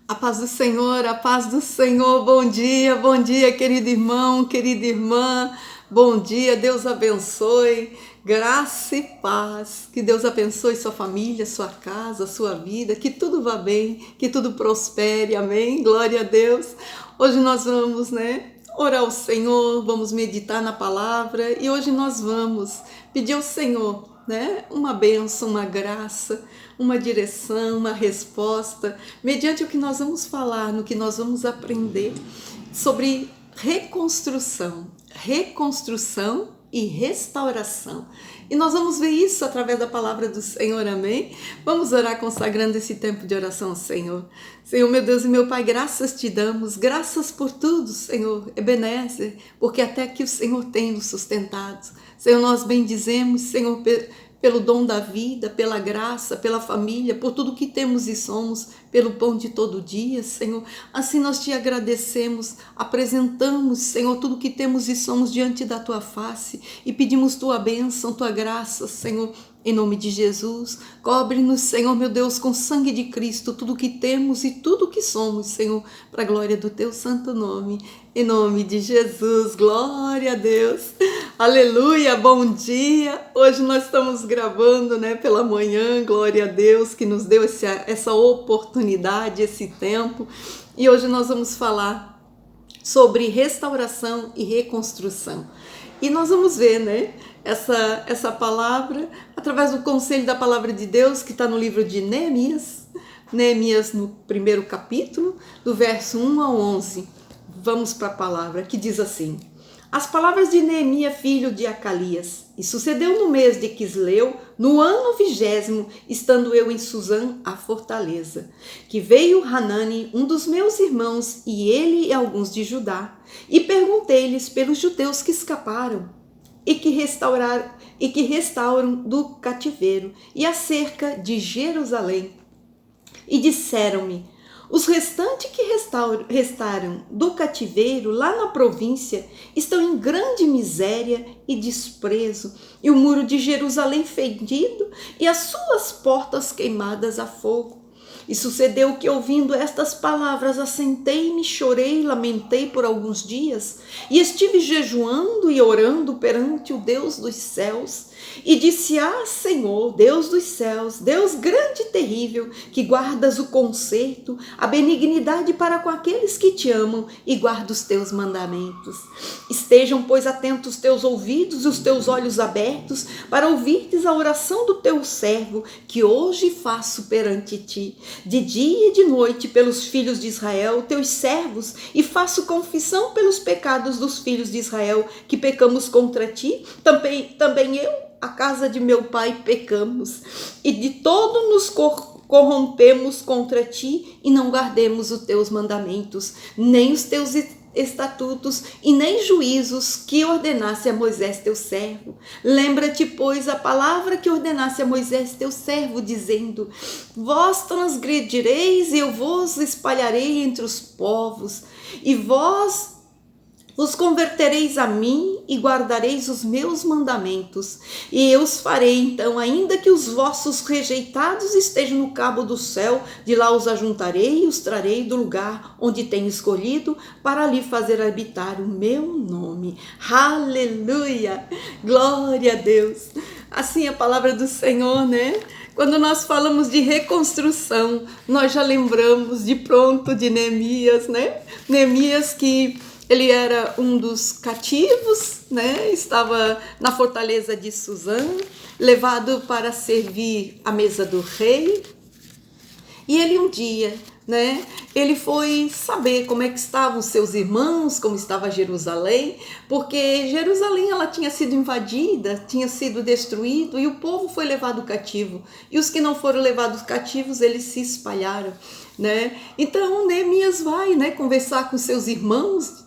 A paz do Senhor, bom dia, querido irmão, querida irmã, bom dia, Deus abençoe, graça e paz, que Deus abençoe sua família, sua casa, sua vida, que tudo vá bem, que tudo prospere, amém, glória a Deus. Hoje nós vamos, orar ao Senhor, vamos meditar na palavra e hoje nós vamos pedir ao Senhor, uma bênção, uma graça, uma direção, uma resposta, mediante o que nós vamos falar, no que nós vamos aprender sobre reconstrução e restauração. E nós vamos ver isso através da palavra do Senhor, amém? Vamos orar consagrando esse tempo de oração ao Senhor. Senhor, meu Deus e meu Pai, graças te damos, graças por tudo, Senhor, Ebenezer, porque até aqui o Senhor tem nos sustentado. Senhor, nós bendizemos, Senhor, pelo dom da vida, pela graça, pela família, por tudo que temos e somos, pelo pão de todo dia, Senhor. Assim nós te agradecemos, apresentamos, Senhor, tudo que temos e somos diante da tua face e pedimos tua bênção, tua graça, Senhor. Em nome de Jesus, cobre-nos, Senhor, meu Deus, com sangue de Cristo, tudo que temos e tudo que somos, Senhor, para a glória do teu santo nome. Em nome de Jesus, glória a Deus. Aleluia, bom dia. Hoje nós estamos gravando, pela manhã, glória a Deus, que nos deu essa oportunidade, esse tempo. E hoje nós vamos falar sobre restauração e reconstrução. E nós vamos ver, essa palavra através do conselho da palavra de Deus que está no livro de Neemias. Neemias no primeiro capítulo, do verso 1 ao 11. Vamos para a palavra que diz assim: as palavras de Neemias, filho de Acalias. E sucedeu no mês de Quisleu, no ano 20º, estando eu em Susã, a fortaleza, que veio Hanani, um dos meus irmãos, e ele e alguns de Judá, e perguntei-lhes pelos judeus que escaparam e que restauram do cativeiro, e acerca de Jerusalém. E disseram-me: os restantes que restaram do cativeiro lá na província estão em grande miséria e desprezo, e o muro de Jerusalém fendido e as suas portas queimadas a fogo. E sucedeu que, ouvindo estas palavras, assentei-me, chorei, lamentei por alguns dias, e estive jejuando e orando perante o Deus dos céus, e disse: Senhor, Deus dos céus, Deus grande e terrível, que guardas o conserto, a benignidade para com aqueles que te amam e guardam os teus mandamentos. Estejam, pois, atentos os teus ouvidos e os teus olhos abertos, para ouvirtes a oração do teu servo, que hoje faço perante ti, de dia e de noite, pelos filhos de Israel, teus servos, e faço confissão pelos pecados dos filhos de Israel, que pecamos contra ti, também eu, a casa de meu pai, pecamos, e de todo nos corrompemos contra ti, e não guardemos os teus mandamentos, nem os teus estatutos, e nem juízos que ordenasse a Moisés teu servo. Lembra-te, pois, a palavra que ordenasse a Moisés teu servo, dizendo: vós transgredireis e eu vos espalharei entre os povos, e vós vos convertereis a mim e guardareis os meus mandamentos. E eu os farei então, ainda que os vossos rejeitados estejam no cabo do céu, de lá os ajuntarei e os trarei do lugar onde tenho escolhido, para ali fazer habitar o meu nome. Aleluia! Glória a Deus! Assim a palavra do Senhor, Quando nós falamos de reconstrução, nós já lembramos de pronto de Neemias, Neemias que ele era um dos cativos, estava na fortaleza de Susã, levado para servir à mesa do rei. E ele um dia, ele foi saber como é que estavam seus irmãos, como estava Jerusalém, porque Jerusalém ela tinha sido invadida, tinha sido destruído e o povo foi levado cativo. E os que não foram levados cativos, eles se espalharam, Então Neemias vai, conversar com seus irmãos,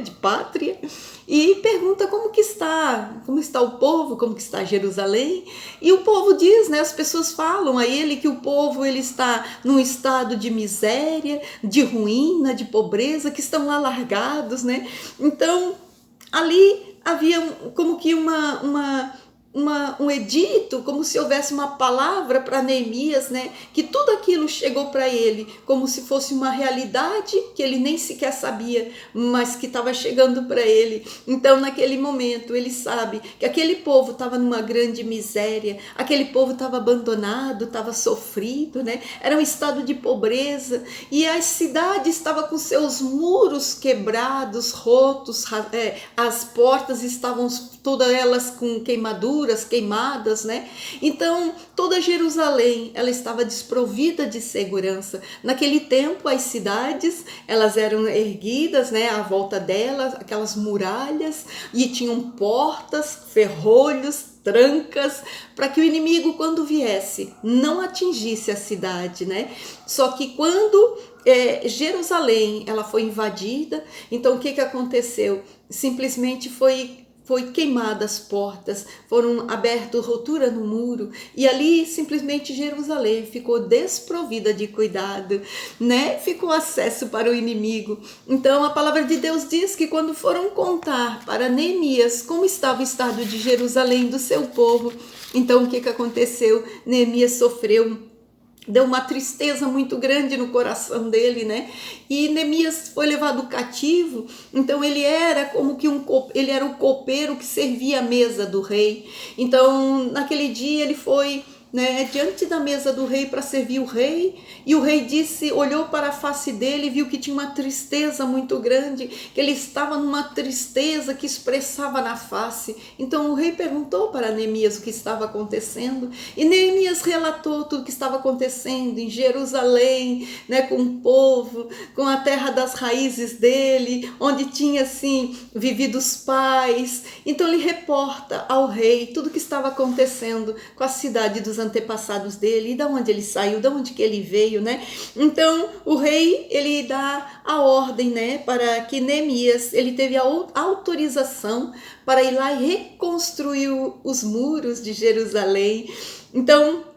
de pátria, e pergunta como está o povo, como que está Jerusalém. E o povo diz, as pessoas falam a ele que o povo ele está num estado de miséria, de ruína, de pobreza, que estão lá largados, Então ali havia como que uma um edito, como se houvesse uma palavra para Neemias, né? Que tudo aquilo chegou para ele como se fosse uma realidade que ele nem sequer sabia, mas que estava chegando para ele. Então, naquele momento, ele sabe que aquele povo estava numa grande miséria, aquele povo estava abandonado, estava sofrido, né? Era um estado de pobreza e a cidade estava com seus muros quebrados, rotos, as portas estavam todas elas com queimadas, né? Então, toda Jerusalém, ela estava desprovida de segurança. Naquele tempo, as cidades, elas eram erguidas, né, à volta delas, aquelas muralhas, e tinham portas, ferrolhos, trancas, para que o inimigo, quando viesse, não atingisse a cidade, né? Só que quando Jerusalém, ela foi invadida, então o que aconteceu? Simplesmente foi queimadas as portas, foram abertas rotura no muro, e ali simplesmente Jerusalém ficou desprovida de cuidado, né? Ficou acesso para o inimigo. Então a palavra de Deus diz que quando foram contar para Neemias como estava o estado de Jerusalém, do seu povo, então o que aconteceu? Neemias sofreu, deu uma tristeza muito grande no coração dele, né? E Neemias foi levado cativo, então ele era como que ele era o copeiro que servia a mesa do rei. Então, naquele dia ele foi, né, diante da mesa do rei para servir o rei, e o rei olhou para a face dele e viu que tinha uma tristeza muito grande, que ele estava numa tristeza que expressava na face. Então o rei perguntou para Neemias o que estava acontecendo, e Neemias relatou tudo o que estava acontecendo em Jerusalém, né, com o povo, com a terra das raízes dele, onde tinha assim vivido os pais. Então ele reporta ao rei tudo o que estava acontecendo com a cidade dos antepassados dele, e da onde ele saiu, da onde que ele veio, né? Então o rei, ele dá a ordem, né, para que Neemias, ele teve a autorização para ir lá e reconstruir os muros de Jerusalém. Então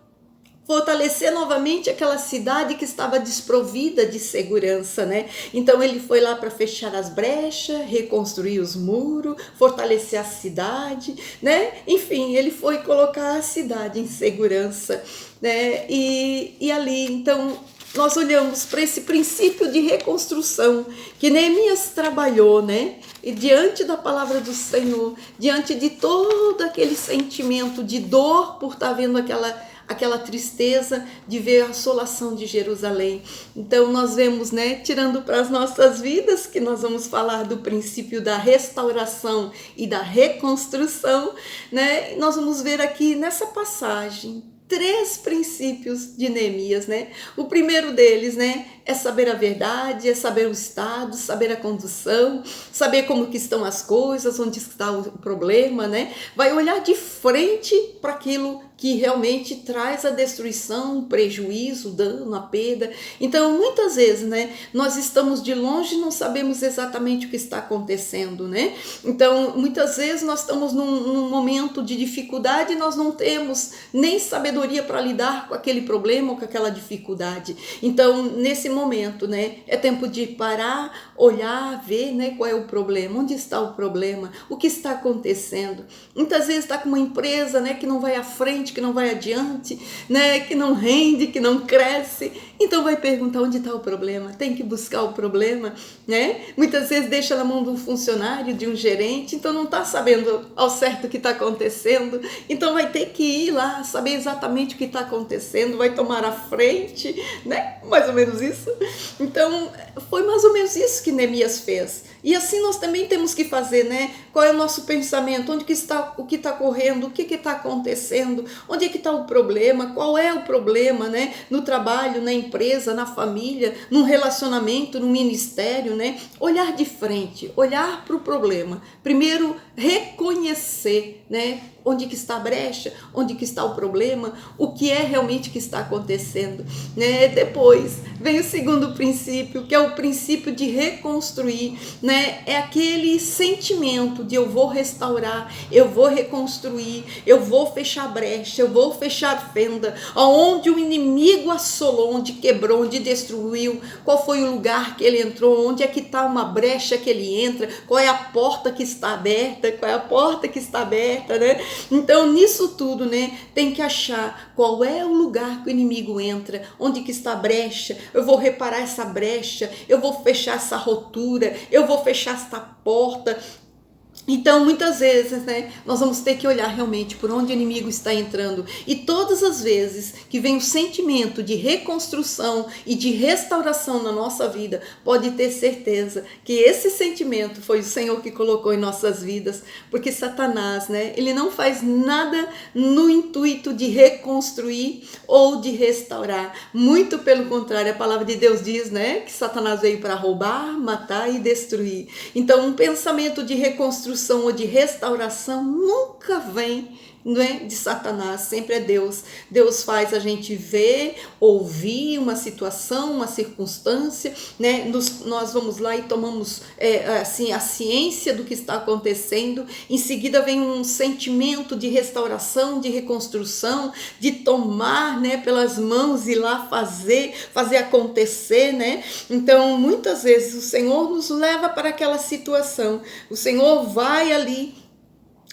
fortalecer novamente aquela cidade que estava desprovida de segurança, né? Então ele foi lá para fechar as brechas, reconstruir os muros, fortalecer a cidade, né? Enfim, ele foi colocar a cidade em segurança, né? E ali, então, nós olhamos para esse princípio de reconstrução que Neemias trabalhou, né? E diante da palavra do Senhor, diante de todo aquele sentimento de dor por estar vendo aquela tristeza de ver a assolação de Jerusalém. Então nós vemos, né, tirando para as nossas vidas, que nós vamos falar do princípio da restauração e da reconstrução, né? Nós vamos ver aqui nessa passagem 3 princípios de Neemias, né? O primeiro deles, né, é saber a verdade, é saber o estado, saber a condução, saber como que estão as coisas, onde está o problema, né? Vai olhar de frente para aquilo que realmente traz a destruição, o prejuízo, o dano, a perda. Então, muitas vezes, né, nós estamos de longe e não sabemos exatamente o que está acontecendo, né? Então, muitas vezes nós estamos num momento de dificuldade e nós não temos nem sabedoria para lidar com aquele problema ou com aquela dificuldade. Então, nesse momento, né, é tempo de parar, olhar, ver, né, qual é o problema, onde está o problema, o que está acontecendo. Muitas vezes está com uma empresa, né, que não vai à frente, que não vai adiante, né, que não rende, que não cresce. Então vai perguntar onde está o problema, tem que buscar o problema, né? Muitas vezes deixa na mão de um funcionário, de um gerente, então não está sabendo ao certo o que está acontecendo, então vai ter que ir lá, saber exatamente o que está acontecendo, vai tomar a frente, né? Mais ou menos isso. Então foi mais ou menos isso que Neemias fez. E assim nós também temos que fazer, né? Qual é o nosso pensamento? Onde que está, o que está correndo? O que está acontecendo? Onde é que está o problema? Qual é o problema, né? No trabalho, na empresa, na família, num relacionamento, no ministério, né? Olhar de frente, olhar para o problema. Primeiro, reconhecer, né? Onde que está a brecha, onde que está o problema, o que é realmente que está acontecendo, né? Depois vem o segundo princípio, que é o princípio de reconstruir, né? É aquele sentimento de eu vou restaurar, eu vou reconstruir, eu vou fechar brecha, eu vou fechar fenda, aonde o inimigo assolou, onde quebrou, onde destruiu, qual foi o lugar que ele entrou, onde é que está uma brecha que ele entra, qual é a porta que está aberta, qual é a porta que está aberta, né? Então, nisso tudo, né, tem que achar qual é o lugar que o inimigo entra, onde que está a brecha. Eu vou reparar essa brecha, eu vou fechar essa rotura, eu vou fechar esta porta. Então, muitas vezes, né, nós vamos ter que olhar realmente por onde o inimigo está entrando. E todas as vezes que vem o sentimento de reconstrução e de restauração na nossa vida, pode ter certeza que esse sentimento foi o Senhor que colocou em nossas vidas. Porque Satanás, né, ele não faz nada no intuito de reconstruir ou de restaurar. Muito pelo contrário, a palavra de Deus diz, né, que Satanás veio para roubar, matar e destruir. Então, um pensamento de reconstrução ou de restauração nunca vem, não é, de Satanás, sempre é Deus. Deus faz a gente ver, ouvir uma situação, uma circunstância, né? Nós vamos lá e tomamos assim, a ciência do que está acontecendo. Em seguida vem um sentimento de restauração, de reconstrução, de tomar, né, pelas mãos e ir lá fazer acontecer, né? Então, muitas vezes o Senhor nos leva para aquela situação. O Senhor vai ali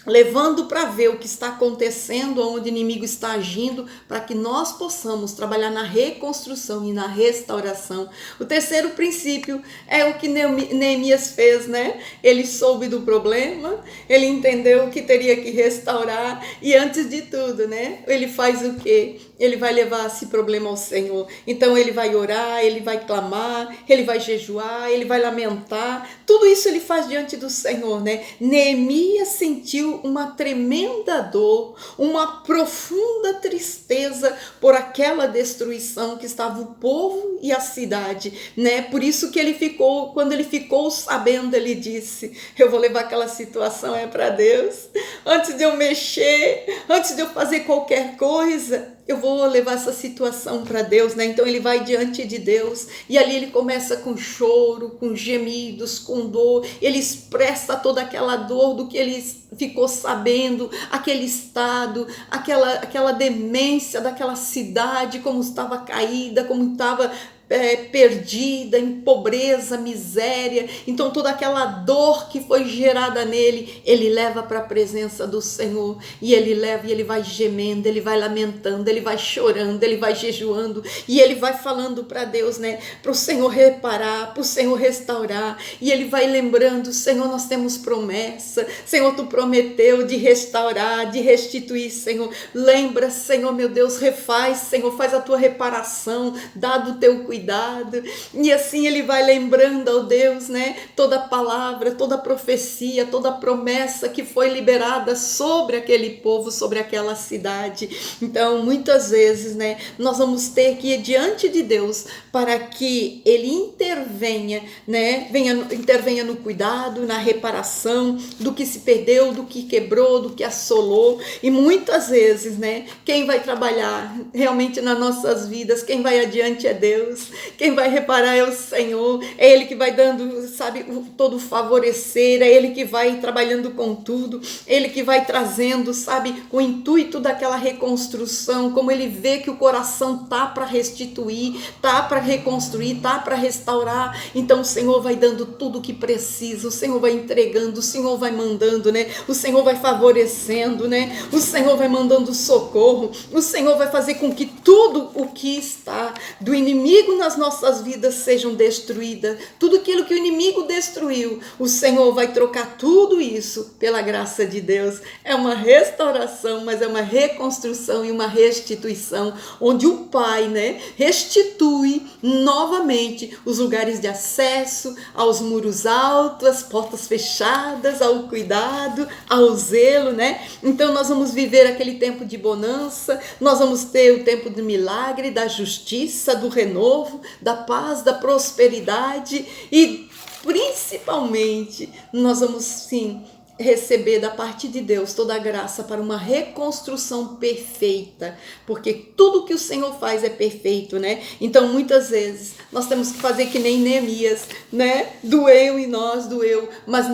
levando para ver o que está acontecendo, onde o inimigo está agindo, para que nós possamos trabalhar na reconstrução e na restauração. O terceiro princípio é o que Neemias fez, né? Ele soube do problema, ele entendeu que teria que restaurar e, antes de tudo, né, ele faz o quê? Ele vai levar esse problema ao Senhor. Então ele vai orar, ele vai clamar, ele vai jejuar, ele vai lamentar. Tudo isso ele faz diante do Senhor, né? Neemias sentiu uma tremenda dor, uma profunda tristeza por aquela destruição que estava o povo e a cidade, né? Por isso que ele ficou, quando ele ficou sabendo, ele disse: eu vou levar aquela situação para Deus. Antes de eu mexer, antes de eu fazer qualquer coisa, eu vou levar essa situação para Deus, né? Então ele vai diante de Deus e ali ele começa com choro, com gemidos, com dor. Ele expressa toda aquela dor do que ele ficou sabendo, aquele estado, aquela demência daquela cidade, como estava caída, como estava perdida, em pobreza, miséria. Então toda aquela dor que foi gerada nele, ele leva para a presença do Senhor, e ele leva, e ele vai gemendo, ele vai lamentando, ele vai chorando, ele vai jejuando, e ele vai falando para Deus, né, para o Senhor reparar, para o Senhor restaurar. E ele vai lembrando: Senhor, nós temos promessa, Senhor, tu prometeu de restaurar, de restituir, Senhor. Lembra, Senhor, meu Deus, refaz, Senhor, faz a tua reparação, dado o teu cuidado. E assim ele vai lembrando ao Deus, né, toda a palavra, toda a profecia, toda a promessa que foi liberada sobre aquele povo, sobre aquela cidade. Então, muitas vezes, né, nós vamos ter que ir diante de Deus para que ele intervenha, né, intervenha no cuidado, na reparação do que se perdeu, do que quebrou, do que assolou. E muitas vezes, né, quem vai trabalhar realmente nas nossas vidas, quem vai adiante é Deus. Quem vai reparar é o Senhor. É Ele que vai dando, sabe, todo favorecer. É Ele que vai trabalhando com tudo. É Ele que vai trazendo, sabe, o intuito daquela reconstrução. Como Ele vê que o coração tá para restituir, tá para reconstruir, tá para restaurar. Então o Senhor vai dando tudo o que precisa. O Senhor vai entregando, o Senhor vai mandando, né? O Senhor vai favorecendo, né? O Senhor vai mandando socorro. O Senhor vai fazer com que tudo o que está do inimigo nas nossas vidas sejam destruídas. Tudo aquilo que o inimigo destruiu, o Senhor vai trocar tudo isso pela graça de Deus. É uma restauração, mas é uma reconstrução e uma restituição, onde o Pai, né, restitui novamente os lugares de acesso, aos muros altos, as portas fechadas, ao cuidado, ao zelo, né? Então nós vamos viver aquele tempo de bonança, nós vamos ter o tempo do milagre, da justiça, do renovo, da paz, da prosperidade, e principalmente nós vamos sim receber da parte de Deus toda a graça para uma reconstrução perfeita, porque tudo que o Senhor faz é perfeito, né? Então muitas vezes nós temos que fazer que nem Neemias, né? Doeu em nós, doeu, mas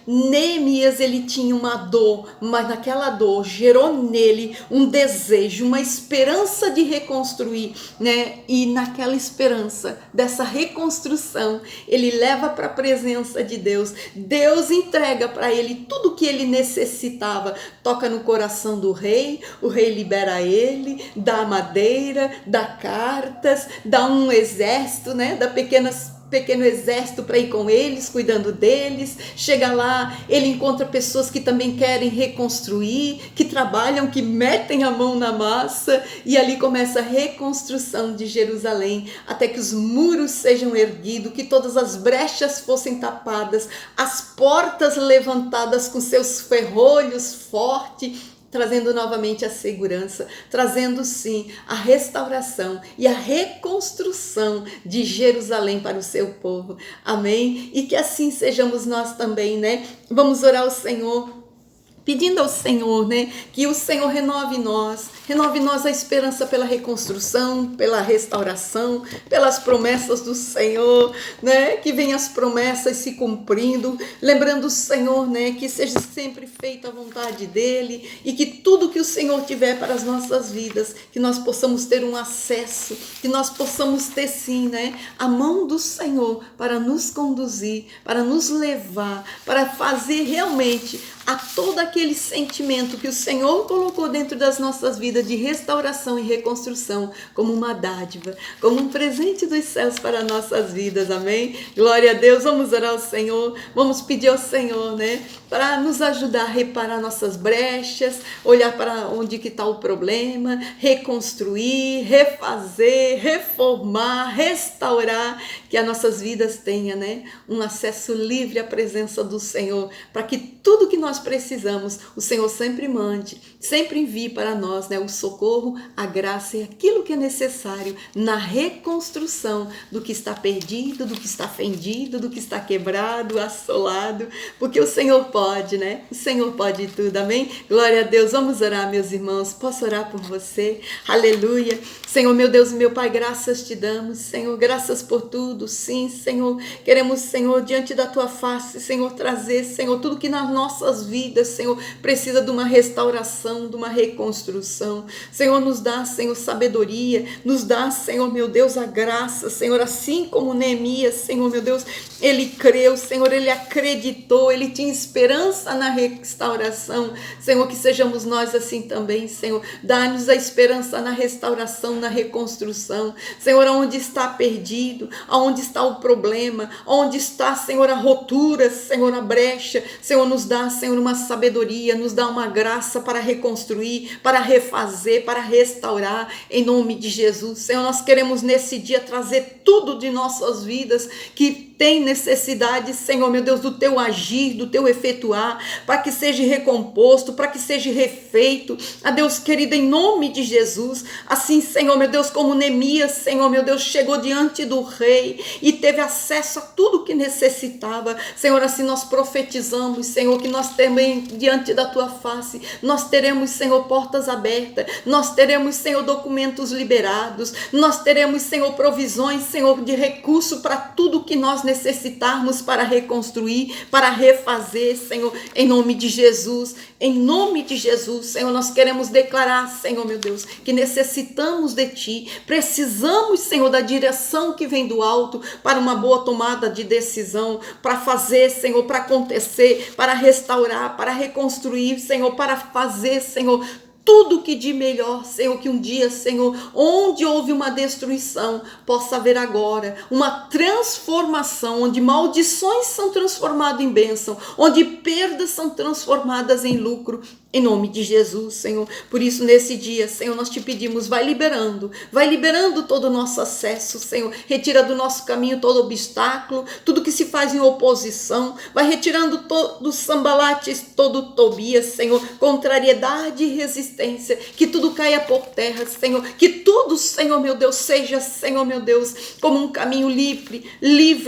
Neemias ele tinha uma dor, mas naquela dor gerou nele um desejo, uma esperança de reconstruir, né? E naquela esperança dessa reconstrução, ele leva para a presença de Deus. Deus entrega para para ele tudo o que ele necessitava. Toca no coração do rei, o rei libera ele, dá madeira, dá cartas, dá um exército, né, dá pequeno exército para ir com eles, cuidando deles. Chega lá, ele encontra pessoas que também querem reconstruir, que trabalham, que metem a mão na massa, e ali começa a reconstrução de Jerusalém, até que os muros sejam erguidos, que todas as brechas fossem tapadas, as portas levantadas com seus ferrolhos fortes, trazendo novamente a segurança, trazendo sim a restauração e a reconstrução de Jerusalém para o seu povo. Amém? E que assim sejamos nós também, né? Vamos orar ao Senhor, pedindo ao Senhor, né, que o Senhor renove nós a esperança pela reconstrução, pela restauração, pelas promessas do Senhor, né, que venham as promessas se cumprindo, lembrando o Senhor, né, que seja sempre feita a vontade dEle, e que tudo que o Senhor tiver para as nossas vidas, que nós possamos ter um acesso, que nós possamos ter sim, né, a mão do Senhor para nos conduzir, para nos levar, para fazer realmente a todo aquele sentimento que o Senhor colocou dentro das nossas vidas de restauração e reconstrução como uma dádiva, como um presente dos céus para nossas vidas, amém? Glória a Deus, vamos orar ao Senhor, vamos pedir ao Senhor, né, para nos ajudar a reparar nossas brechas, olhar para onde que está o problema, reconstruir, refazer, reformar, restaurar, que as nossas vidas tenham, né, um acesso livre à presença do Senhor, para que tudo que nós precisamos, o Senhor sempre mande, sempre envie para nós, né, o socorro, a graça e aquilo que é necessário na reconstrução do que está perdido, do que está fendido, do que está quebrado, assolado, porque o Senhor pode, né? O Senhor pode tudo, amém? Glória a Deus, vamos orar, meus irmãos, posso orar por você? Aleluia! Senhor, meu Deus e meu Pai, graças te damos, Senhor, graças por tudo, sim, Senhor, queremos, Senhor, diante da Tua face, Senhor, trazer, Senhor, tudo que nas nossas vidas, Senhor, precisa de uma restauração, de uma reconstrução. Senhor, nos dá, Senhor, sabedoria, nos dá, Senhor, meu Deus, a graça, Senhor, assim como Neemias, Senhor, meu Deus, ele creu, Senhor, ele acreditou, ele tinha esperança na restauração. Senhor, que sejamos nós assim também, Senhor, dá-nos a esperança na restauração, na reconstrução. Senhor, aonde está perdido, aonde está o problema, aonde está, Senhor, a rotura, Senhor, a brecha, Senhor, nos dá, Senhor, uma sabedoria, nos dá uma graça para reconstruir, para refazer, para restaurar, em nome de Jesus. Senhor, nós queremos nesse dia trazer tudo de nossas vidas que tem necessidade, Senhor, meu Deus, do Teu agir, do Teu efetuar, para que seja recomposto, para que seja refeito, a Deus querido, em nome de Jesus. Assim, Senhor, meu Deus, como Neemias, Senhor, meu Deus, chegou diante do rei e teve acesso a tudo que necessitava, Senhor, assim nós profetizamos, Senhor, que nós também, diante da Tua face, nós teremos, Senhor, portas abertas, nós teremos, Senhor, documentos liberados, nós teremos, Senhor, provisões, Senhor, de recurso para tudo que nós necessitarmos para reconstruir, para refazer, Senhor, em nome de Jesus, em nome de Jesus, Senhor, nós queremos declarar, Senhor, meu Deus, que necessitamos de Ti, precisamos, Senhor, da direção que vem do alto para uma boa tomada de decisão, para fazer, Senhor, para acontecer, para restaurar, para reconstruir, Senhor, para fazer, Senhor, tudo que de melhor, Senhor, que um dia, Senhor, onde houve uma destruição, possa haver agora uma transformação, onde maldições são transformadas em bênção, onde perdas são transformadas em lucro, em nome de Jesus, Senhor. Por isso, nesse dia, Senhor, nós te pedimos, vai liberando todo o nosso acesso, Senhor, retira do nosso caminho todo obstáculo, tudo que se faz em oposição, vai retirando todo o sambalates, todo o Tobias, Senhor, contrariedade e resistência, que tudo caia por terra, Senhor, que tudo, Senhor, meu Deus, seja, Senhor, meu Deus, como um caminho livre,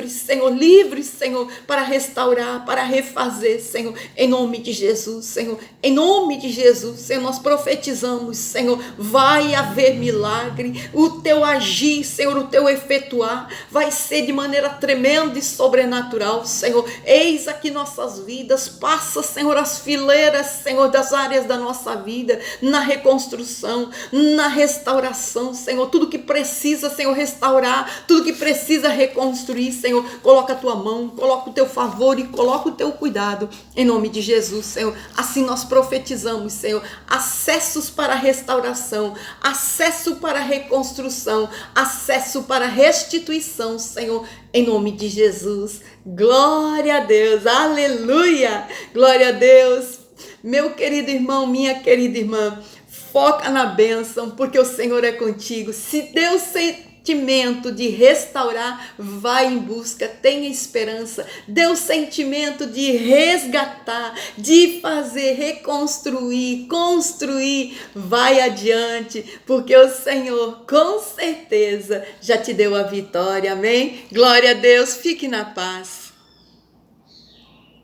Senhor, para restaurar, para refazer, Senhor, em nome de Jesus, Senhor, em nome de Jesus, Senhor, nós profetizamos, Senhor, vai haver milagre, o Teu agir, Senhor, o Teu efetuar, vai ser de maneira tremenda e sobrenatural, Senhor, eis aqui nossas vidas, passa, Senhor, as fileiras, Senhor, das áreas da nossa vida, na reconstrução, na restauração, Senhor. Tudo que precisa, Senhor, restaurar, tudo que precisa reconstruir, Senhor, coloca a tua mão, coloca o teu favor e coloca o teu cuidado, em nome de Jesus, Senhor. Assim nós profetizamos, Senhor, acessos para a restauração, acesso para a reconstrução, acesso para a restituição, Senhor, em nome de Jesus. Glória a Deus, aleluia, glória a Deus. Meu querido irmão, minha querida irmã, foca na bênção, porque o Senhor é contigo. Se deu sentimento de restaurar, vai em busca, tenha esperança. Deu sentimento de resgatar, de fazer, reconstruir, construir, vai adiante, porque o Senhor com certeza já te deu a vitória, amém? Glória a Deus, fique na paz.